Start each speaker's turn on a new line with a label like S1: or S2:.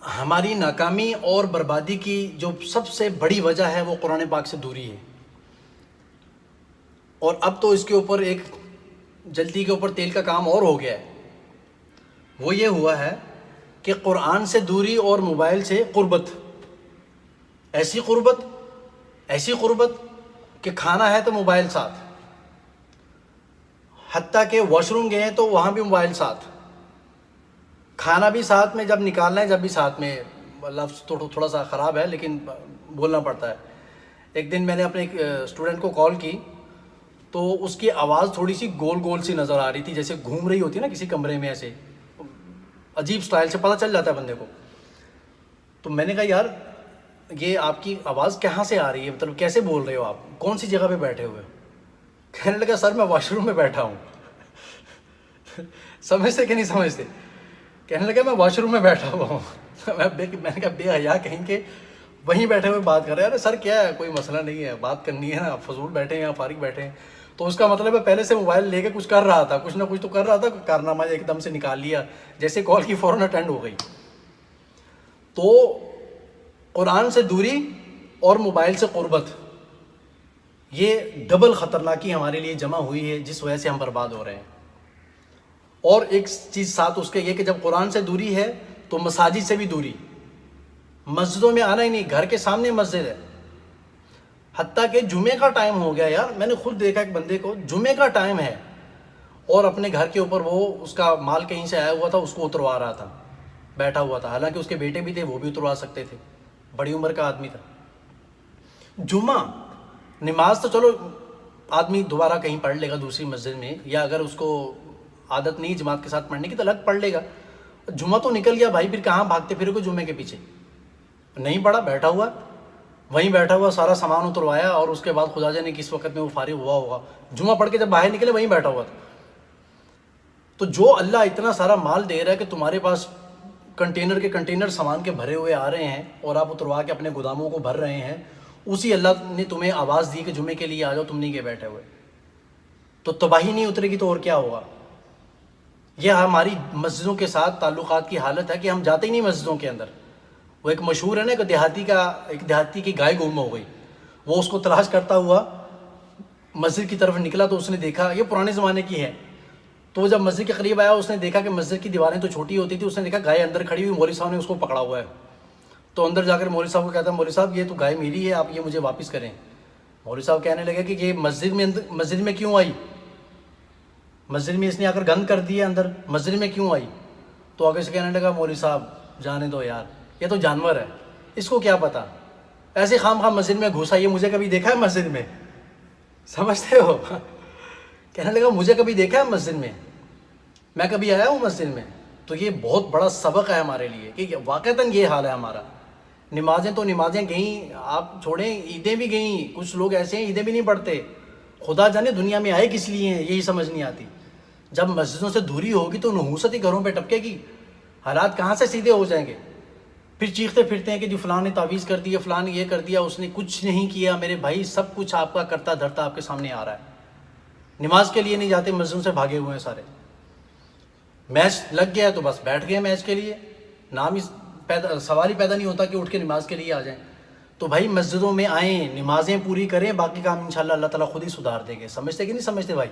S1: ہماری ناکامی اور بربادی کی جو سب سے بڑی وجہ ہے وہ قرآن پاک سے دوری ہے. اور اب تو اس کے اوپر ایک جلدی کے اوپر تیل کا کام اور ہو گیا ہے. وہ یہ ہوا ہے کہ قرآن سے دوری اور موبائل سے قربت. ایسی قربت کہ کھانا ہے تو موبائل ساتھ، حتیٰ کہ واش روم گئے ہیں تو وہاں بھی موبائل ساتھ، کھانا بھی ساتھ میں، جب نکالنا ہے جب بھی ساتھ میں. لفظ تھوڑا سا خراب ہے لیکن بولنا پڑتا ہے. ایک دن میں نے اپنے ایک اسٹوڈنٹ کو کال کی تو اس کی آواز تھوڑی سی گول گول سی نظر آ رہی تھی، جیسے گھوم رہی ہوتی ہے نا کسی کمرے میں، ایسے عجیب سٹائل سے پتہ چل جاتا ہے بندے کو. تو میں نے کہا یار یہ آپ کی آواز کہاں سے آ رہی ہے، مطلب کیسے بول رہے ہو آپ، کون سی جگہ پہ بیٹھے ہوئے ہو؟ کہنے لگا سر میں واش روم میں بیٹھا ہوں. سمجھتے کہ نہیں سمجھتے؟ کہنے لگا میں واش روم میں بیٹھا ہوا ہوں. میں نے کہا بے حیا کہیں کہ وہیں بیٹھے ہوئے بات کر رہے ہیں. ارے سر کیا ہے، کوئی مسئلہ نہیں ہے، بات کرنی ہے نا، فضول بیٹھے ہیں یا فارغ بیٹھے ہیں. تو اس کا مطلب ہے پہلے سے موبائل لے کے کچھ کر رہا تھا، کچھ نہ کچھ تو کر رہا تھا، کارنامہ ایک دم سے نکال لیا، جیسے کال کی فوراً اٹینڈ ہو گئی. تو قرآن سے دوری اور موبائل سے قربت، یہ ڈبل خطرناکی ہمارے لیے جمع ہوئی ہے جس وجہ سے ہم برباد ہو رہے ہیں. اور ایک چیز ساتھ اس کے یہ کہ جب قرآن سے دوری ہے تو مساجد سے بھی دوری. مسجدوں میں آنا ہی نہیں، گھر کے سامنے مسجد ہے. حتیٰ کہ جمعے کا ٹائم ہو گیا یار، میں نے خود دیکھا ایک بندے کو، جمعے کا ٹائم ہے اور اپنے گھر کے اوپر وہ اس کا مال کہیں سے آیا ہوا تھا، اس کو اتروا رہا تھا، بیٹھا ہوا تھا. حالانکہ اس کے بیٹے بھی تھے، وہ بھی اتروا سکتے تھے، بڑی عمر کا آدمی تھا. جمعہ نماز تو چلو آدمی دوبارہ کہیں پڑھ لے گا دوسری مسجد میں، یا اگر اس کو عادت نہیں جماعت کے ساتھ پڑھنے کی تو الگ پڑھ لے گا. جمعہ تو نکل گیا بھائی، پھر کہاں بھاگتے پھرو گے جمعے کے پیچھے؟ نہیں پڑھا، بیٹھا ہوا، وہیں بیٹھا ہوا، سارا سامان اتروایا اور اس کے بعد خدا جانے کس وقت میں وہ فارغ ہوا ہوگا. جمعہ پڑھ کے جب باہر نکلے وہیں بیٹھا ہوا تھا. تو جو اللہ اتنا سارا مال دے رہا ہے کہ تمہارے پاس کنٹینر کے کنٹینر سامان کے بھرے ہوئے آ رہے ہیں اور آپ اتروا کے اپنے گوداموں کو بھر رہے ہیں، اسی اللہ نے تمہیں آواز دی کہ جمعے کے لیے آ جاؤ، تم نہیں کے بیٹھے ہوئے. تو تباہی نہیں اترے گی تو اور کیا ہوگا؟ یہ ہماری مسجدوں کے ساتھ تعلقات کی حالت ہے کہ ہم جاتے ہی نہیں مسجدوں کے اندر. وہ ایک مشہور ہے نا کہ دیہاتی کی گائے گم ہو گئی، وہ اس کو تلاش کرتا ہوا مسجد کی طرف نکلا تو اس نے دیکھا، یہ پرانے زمانے کی ہے. تو وہ جب مسجد کے قریب آیا اس نے دیکھا کہ مسجد کی دیواریں تو چھوٹی ہوتی تھی، اس نے دیکھا گائے اندر کھڑی ہوئی، مولوی صاحب نے اس کو پکڑا ہوا ہے. تو اندر جا کر مولوی صاحب کو کہتا ہے مولوی صاحب یہ تو گائے میری ہے، آپ یہ مجھے واپس کریں. مولوی صاحب کہنے لگے کہ یہ مسجد میں کیوں آئی، مسجد میں اس نے آ کر گند کر دی ہے اندر، مسجد میں کیوں آئی؟ تو آگے سے کہنے لگا مولوی صاحب جانے دو یار، یہ تو جانور ہے، اس کو کیا پتا، ایسے خام خام مسجد میں گھسا، یہ مجھے کبھی دیکھا ہے مسجد میں؟ سمجھتے ہو؟ کہنے لگا مجھے کبھی دیکھا ہے مسجد میں کبھی آیا ہوں مسجد میں؟ تو یہ بہت بڑا سبق ہے ہمارے لیے کہ واقعتاً یہ حال ہے ہمارا. نمازیں تو نمازیں گئیں، آپ چھوڑیں، عیدیں بھی گئیں، کچھ لوگ ایسے ہیں عیدیں بھی نہیں پڑھتے. خدا جانے دنیا میں آئے کس لیے ہیں، یہی سمجھ نہیں آتی. جب مسجدوں سے دوری ہوگی تو نحوست ہی گھروں پہ ٹپکے گی، حالات کہاں سے سیدھے ہو جائیں گے؟ پھر چیختے پھرتے ہیں کہ جی فلاں نے تعویذ کر دی ہے، فلاں نے یہ کر دیا، اس نے کچھ نہیں کیا. میرے بھائی سب کچھ آپ کا کرتا دھرتا آپ کے سامنے آ رہا ہے. نماز کے لیے نہیں جاتے، مسجدوں سے بھاگے ہوئے ہیں سارے. میچ لگ گیا تو بس بیٹھ گئے میچ کے لیے، نام ہی سوال ہی پیدا نہیں ہوتا کہ اٹھ کے نماز کے لیے آ جائیں. تو بھائی مسجدوں میں آئیں، نمازیں پوری کریں، باقی کام انشاءاللہ اللہ تعالیٰ خود ہی سدھار دیں گے. سمجھتے کہ نہیں سمجھتے بھائی؟